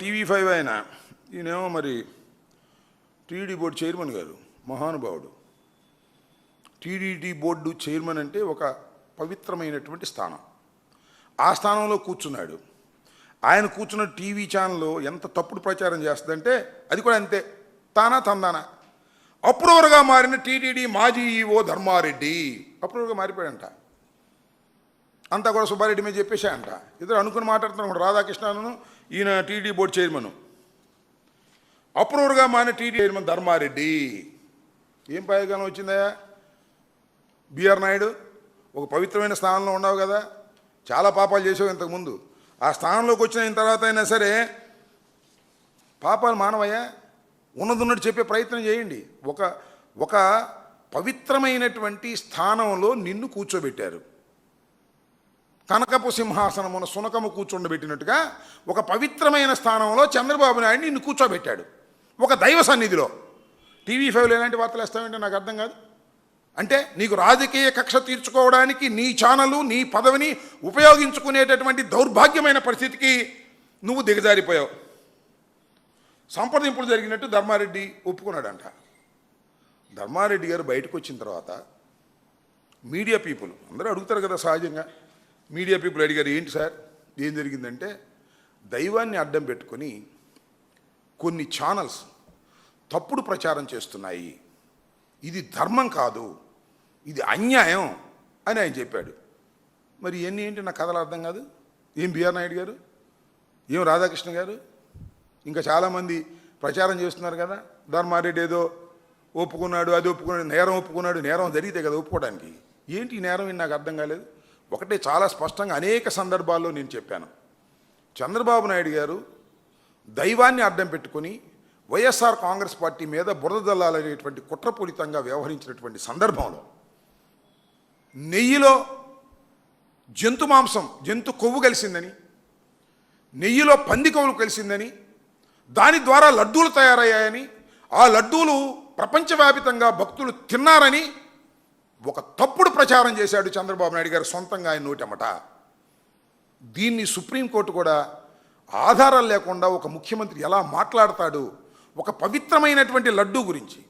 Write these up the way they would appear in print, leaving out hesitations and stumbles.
TV5 ఆయన ఈయనేమో మరి టీడీ బోర్డు చైర్మన్ గారు మహానుభావుడు. టీడీటీ బోర్డు చైర్మన్ అంటే ఒక పవిత్రమైనటువంటి స్థానం. ఆ స్థానంలో కూర్చున్నాడు. ఆయన కూర్చున్న టీవీ ఛానల్లో ఎంత తప్పుడు ప్రచారం చేస్తుందంటే అది కూడా అంతే, తానా తందానా. అప్రూవర్గా మారిన టీటీడీ మాజీ ఈఓ ధర్మారెడ్డి అప్రూవర్గా మారిపోయాడంట. అంతా కూడా సుబ్బారెడ్డి మీద చెప్పేశాయంట. ఇద్దరు అనుకుని మాట్లాడుతున్నాడు, రాధాకృష్ణను ఈయన టీడీ బోర్డు చైర్మన్. అప్రూవర్గా మారిన టీడీ చైర్మన్ ధర్మారెడ్డి. ఏం ప్రయోజనం వచ్చిందా? బిఆర్ నాయుడు ఒక పవిత్రమైన స్థానంలో ఉన్నావు కదా, చాలా పాపాలు చేసావు ఇంతకుముందు. ఆ స్థానంలోకి వచ్చిన తర్వాత అయినా సరే పాపాలు మానవయ్యా, ఉన్నదున్నట్టు చెప్పే ప్రయత్నం చేయండి. ఒక పవిత్రమైనటువంటి స్థానంలో నిన్ను కూర్చోబెట్టారు. కనకపు సింహాసనమున సునకము కూర్చోబెట్టినట్టుగా ఒక పవిత్రమైన స్థానంలో చంద్రబాబు నాయుడు నిన్ను కూర్చోబెట్టాడు, ఒక దైవ సన్నిధిలో. టీవీ5లో ఎలాంటి వార్తలు వేస్తామంటే నాకు అర్థం కాదు. అంటే నీకు రాజకీయ కక్ష తీర్చుకోవడానికి నీ ఛానలు నీ పదవిని ఉపయోగించుకునేటటువంటి దౌర్భాగ్యమైన పరిస్థితికి నువ్వు దిగజారిపోయావు. సంప్రదింపులు జరిగినట్టు ధర్మారెడ్డి ఒప్పుకున్నాడంట. ధర్మారెడ్డి గారు బయటకు వచ్చిన తర్వాత మీడియా పీపుల్ అందరూ అడుగుతారు కదా సహజంగా. మీడియా పీపుల్ అడిగారు, ఏంటి సార్ ఏం జరిగిందంటే, దైవాన్ని అడ్డం పెట్టుకొని కొన్ని ఛానల్స్ తప్పుడు ప్రచారం చేస్తున్నాయి, ఇది ధర్మం కాదు, ఇది అన్యాయం అని ఆయన చెప్పాడు. మరి ఇవన్నీ ఏంటి నాకు కథలు అర్థం కాదు. ఏం బిఆర్ నాయుడు గారు, ఏం రాధాకృష్ణ గారు, ఇంకా చాలామంది ప్రచారం చేస్తున్నారు కదా. ధర్మారెడ్డి ఏదో ఒప్పుకున్నాడు, అది ఒప్పుకున్నాడు, నేరం ఒప్పుకున్నాడు. నేరం జరిగితే కదా ఒప్పుకోవడానికి. ఏంటి ఈ నేరం నాకు అర్థం కాలేదు. ఒకటే చాలా స్పష్టంగా అనేక సందర్భాల్లో నేను చెప్పాను, చంద్రబాబు నాయుడు గారు దైవాన్ని అడ్డం పెట్టుకొని వైఎస్ఆర్ కాంగ్రెస్ పార్టీ మీద బురద జల్లాలనేటువంటి కుట్రపూరితంగా వ్యవహరించినటువంటి సందర్భంలో నెయ్యిలో జంతు మాంసం, జంతు కొవ్వు కలిసిందని, నెయ్యిలో పంది కొవ్వు కలిసిందని, దాని ద్వారా లడ్డూలు తయారయ్యాయని, ఆ లడ్డూలు ప్రపంచవ్యాపితంగా భక్తులు తిన్నారని ఒక తప్పుడు ప్రచారం చేశాడు చంద్రబాబు నాయుడు గారు సొంతంగా ఆయన నోటమట. దీన్ని సుప్రీంకోర్టు కూడా ఆధారాలు లేకుండా ఒక ముఖ్యమంత్రి ఎలా మాట్లాడతాడు, ఒక పవిత్రమైనటువంటి లడ్డూ గురించి,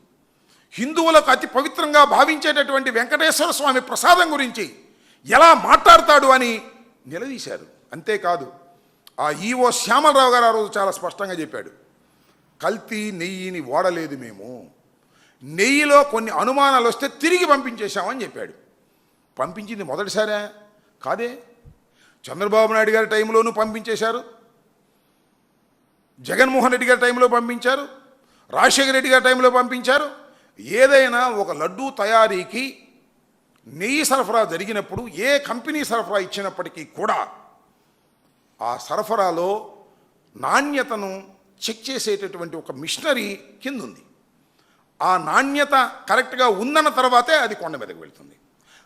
హిందువులకు అతి పవిత్రంగా భావించేటటువంటి వెంకటేశ్వర స్వామి ప్రసాదం గురించి ఎలా మాట్లాడతాడు అని నిలదీశారు. అంతేకాదు, ఆ ఈఓ శ్యామలరావు గారు ఆ రోజు చాలా స్పష్టంగా చెప్పాడు, కల్తీ నెయ్యిని వాడలేదు మేము, నెయ్యిలో కొన్ని అనుమానాలు వస్తే తిరిగి పంపించేశామని చెప్పాడు. పంపించింది మొదటిసారా? కాదే. చంద్రబాబు నాయుడు గారి టైంలోనూ పంపించేశారు, జగన్మోహన్ రెడ్డి గారి టైంలో పంపించారు, రాజశేఖర రెడ్డి గారి టైంలో పంపించారు. ఏదైనా ఒక లడ్డూ తయారీకి నెయ్యి సరఫరా జరిగినప్పుడు ఏ కంపెనీ సరఫరా ఇచ్చినప్పటికీ కూడా ఆ సరఫరాలో నాణ్యతను చెక్ చేసేటటువంటి ఒక మిషనరీ కింద ఉంది. ఆ నాణ్యత కరెక్ట్గా ఉందన్న తర్వాతే అది కొండ మీదకి వెళ్తుంది.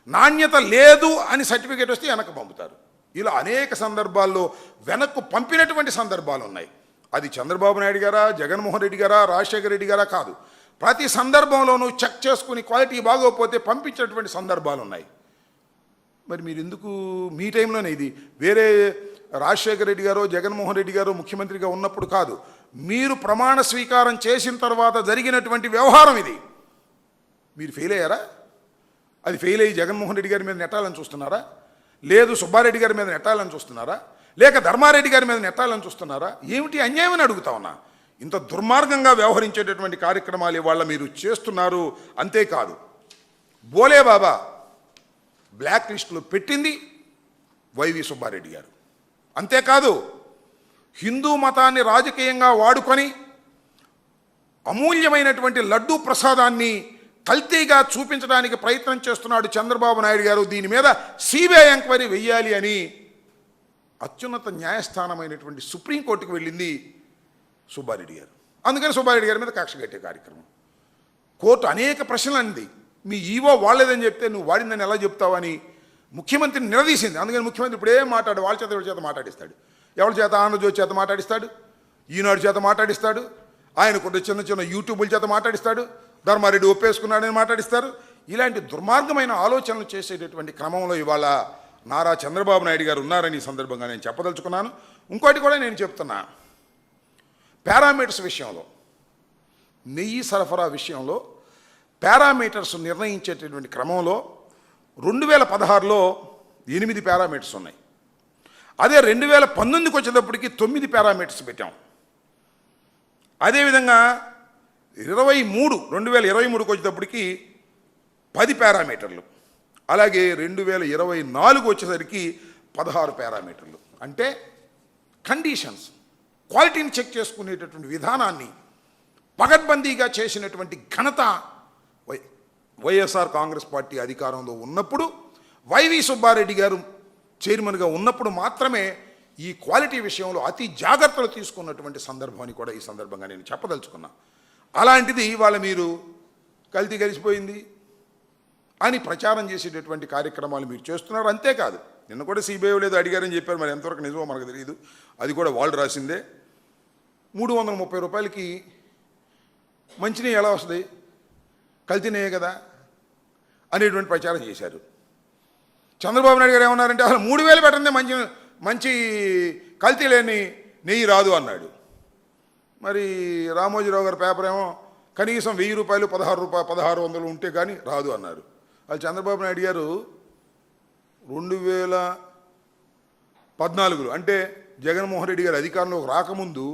నాణ్యత లేదు అని సర్టిఫికేట్ వస్తే వెనక్కి పంపుతారు. ఇలా అనేక సందర్భాల్లో వెనక్కు పంపినటువంటి సందర్భాలు ఉన్నాయి. అది చంద్రబాబు నాయుడు గారా, జగన్మోహన్ రెడ్డి గారా, రాజశేఖర రెడ్డి గారా కాదు, ప్రతి సందర్భంలోనూ చెక్ చేసుకుని క్వాలిటీ బాగోకపోతే పంపించినటువంటి సందర్భాలు ఉన్నాయి. మరి మీరు ఎందుకు మీ టైంలోనే, ఇది వేరే రాజశేఖర రెడ్డి గారు జగన్మోహన్ రెడ్డి గారు ముఖ్యమంత్రిగా ఉన్నప్పుడు కాదు, మీరు ప్రమాణ స్వీకారం చేసిన తర్వాత జరిగినటువంటి వ్యవహారం ఇది. మీరు ఫెయిల్ అయ్యారా? అది ఫెయిల్ అయ్యి జగన్మోహన్ రెడ్డి గారి మీద నెట్టాలని చూస్తున్నారా? లేదు సుబ్బారెడ్డి గారి మీద నెట్టాలని చూస్తున్నారా? లేక ధర్మారెడ్డి గారి మీద నెట్టాలని చూస్తున్నారా? ఏమిటి అన్యాయం అని అడుగుతా ఉన్నా. ఇంత దుర్మార్గంగా వ్యవహరించేటటువంటి కార్యక్రమాలు ఇవాళ మీరు చేస్తున్నారు. అంతేకాదు, బోలే బాబా బ్లాక్ లిస్టులో పెట్టింది వైవి సుబ్బారెడ్డి గారు. అంతేకాదు, హిందూ మతాన్ని రాజకీయంగా వాడుకొని అమూల్యమైనటువంటి లడ్డూ ప్రసాదాన్ని కల్తీగా చూపించడానికి ప్రయత్నం చేస్తున్నాడు చంద్రబాబు నాయుడు గారు. దీని మీద సిబిఐ ఎంక్వైరీ వెయ్యాలి అని అత్యున్నత న్యాయస్థానమైనటువంటి సుప్రీంకోర్టుకు వెళ్ళింది సుబ్బారెడ్డి గారు. అందుకని సుబ్బారెడ్డి గారి మీద కక్ష కట్టే కార్యక్రమం. కోర్టు అనేక ప్రశ్నలు అంది. మీ ఈవో వాడలేదని చెప్తే నువ్వు వాడిందని ఎలా చెప్తావని ముఖ్యమంత్రిని నిలదీసింది. అందుకని ముఖ్యమంత్రి ఇప్పుడు ఏం మాట్లాడు, వాళ్ళ చేత ఎవరి చేత మాట్లాడిస్తాడు, ఎవరి చేత ఆంధ్రజ్యోతి చేత మాట్లాడిస్తాడు, ఈనాడు చేత మాట్లాడిస్తాడు, ఆయనకు చిన్న చిన్న యూట్యూబుల చేత మాట్లాడిస్తాడు, ధర్మారెడ్డి ఒప్పేసుకున్నాడని మాట్లాడిస్తారు. ఇలాంటి దుర్మార్గమైన ఆలోచనలు చేసేటటువంటి క్రమంలో ఇవాళ నారా చంద్రబాబు నాయుడు గారు ఉన్నారని ఈ సందర్భంగా నేను చెప్పదలుచుకున్నాను. ఇంకోటి కూడా నేను చెప్తున్నా, పారామీటర్స్ విషయంలో, నెయ్యి సరఫరా విషయంలో పారామీటర్స్ నిర్ణయించేటటువంటి క్రమంలో 2016లో 8 పారామీటర్స్ ఉన్నాయి. అదే 2019కి వచ్చేటప్పటికి 9 పారామీటర్స్ పెట్టాం. అదేవిధంగా 2023కి వచ్చేటప్పటికి 10 పారామీటర్లు, అలాగే 2024 వచ్చేసరికి 16 పారామీటర్లు. అంటే కండిషన్స్, క్వాలిటీని చెక్ చేసుకునేటటువంటి విధానాన్ని పగడ్బందీగా చేసినటువంటి ఘనత వైఎస్ఆర్ కాంగ్రెస్ పార్టీ అధికారంలో ఉన్నప్పుడు, వైవి సుబ్బారెడ్డి గారు చైర్మన్గా ఉన్నప్పుడు మాత్రమే ఈ క్వాలిటీ విషయంలో అతి జాగ్రత్తలు తీసుకున్నటువంటి సందర్భాన్ని కూడా ఈ సందర్భంగా నేను చెప్పదలుచుకున్నా. అలాంటిది ఇవాళ మీరు కల్తీ కలిసిపోయింది అని ప్రచారం చేసేటటువంటి కార్యక్రమాలు మీరు చేస్తున్నారు. అంతేకాదు, నిన్న కూడా సిబిఐ లేదు అడిగారని చెప్పారు. మరి ఎంతవరకు నిజమో మనకు తెలియదు, అది కూడా వాళ్ళు రాసిందే. 330 రూపాయలకి మంచినీళ్ళు ఎలా వస్తుంది, కల్తీనే కదా అనేటువంటి ప్రచారం చేశారు. చంద్రబాబు నాయుడు గారు ఏమన్నారంటే అసలు 3000 పెట్టందే మంచి కల్తీ లేని నెయ్యి రాదు అన్నాడు. మరి రామోజీరావు గారి పేపర్ ఏమో కనీసం 1000 రూపాయలు 1600 ఉంటే కానీ రాదు అన్నారు. వాళ్ళు చంద్రబాబు నాయుడు గారు 2014 అంటే జగన్మోహన్ రెడ్డి గారు అధికారంలోకి రాకముందు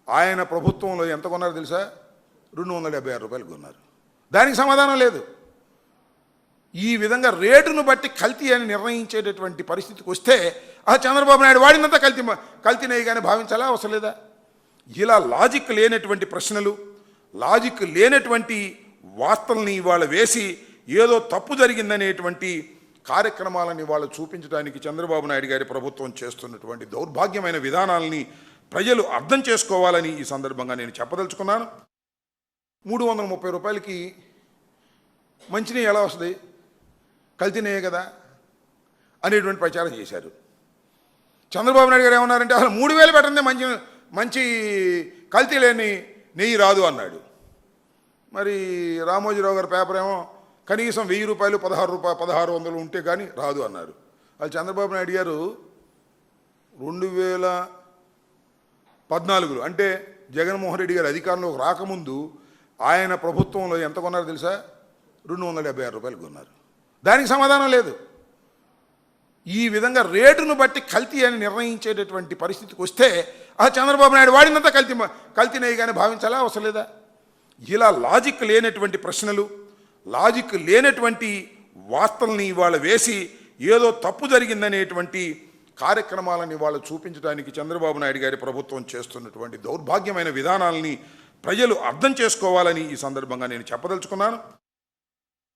ఆయన ప్రభుత్వంలో ఎంత కొన్నారో తెలుసా? 276 రూపాయలు కొన్నారు. దానికి సమాధానం లేదు. ఈ విధంగా రేటును బట్టి కల్తీ అని నిర్ణయించేటటువంటి పరిస్థితికి వస్తే ఆ చంద్రబాబు నాయుడు వాడినంతా కల్తీనేయి కానీ భావించాలా, అవసరం లేదా? ఇలా లాజిక్ లేనటువంటి ప్రశ్నలు, లాజిక్ లేనటువంటి వార్తల్ని ఇవాళ వేసి ఏదో తప్పు జరిగిందనేటువంటి కార్యక్రమాలని వాళ్ళు చూపించడానికి చంద్రబాబు నాయుడు గారి ప్రభుత్వం చేస్తున్నటువంటి దౌర్భాగ్యమైన విధానాలని ప్రజలు అర్థం చేసుకోవాలని ఈ సందర్భంగా నేను చెప్పదలుచుకున్నాను. 330 రూపాయలకి మంచినీళ్ళు ఎలా వస్తుంది, కల్తీనే కదా అనేటువంటి ప్రచారం చేశారు. చంద్రబాబు నాయుడు గారు ఏమన్నారంటే అసలు 3000 పెట్టందే మంచి కల్తీ లేని నెయ్యి రాదు అన్నాడు. మరి రామోజీరావు గారి పేపర్ ఏమో కనీసం 1000 రూపాయలు 1600 ఉంటే కానీ రాదు అన్నారు. వాళ్ళు చంద్రబాబు నాయుడు గారు 2014 అంటే జగన్మోహన్ రెడ్డి గారు అధికారంలోకి రాకముందు ఆయన ప్రభుత్వంలో ఎంత కొన్నారో తెలుసా? 276 రూపాయలు కొన్నారు. దానికి సమాధానం లేదు. ఈ విధంగా రేటును బట్టి కల్తీ అని నిర్ణయించేటటువంటి పరిస్థితికి వస్తే ఆ చంద్రబాబు నాయుడు వాడినంతా కల్తీనేయి కానీ భావించాలా, అవసరం లేదా? ఇలా లాజిక్ లేనటువంటి ప్రశ్నలు, లాజిక్ లేనటువంటి వార్తల్ని ఇవాళ వేసి ఏదో తప్పు జరిగిందనేటువంటి కార్యక్రమాలని వాళ్ళు చూపించడానికి చంద్రబాబు నాయుడు గారి ప్రభుత్వం చేస్తున్నటువంటి దౌర్భాగ్యమైన విధానాలని ప్రజలు అర్థం చేసుకోవాలని ఈ సందర్భంగా నేను చెప్పదలుచుకున్నాను.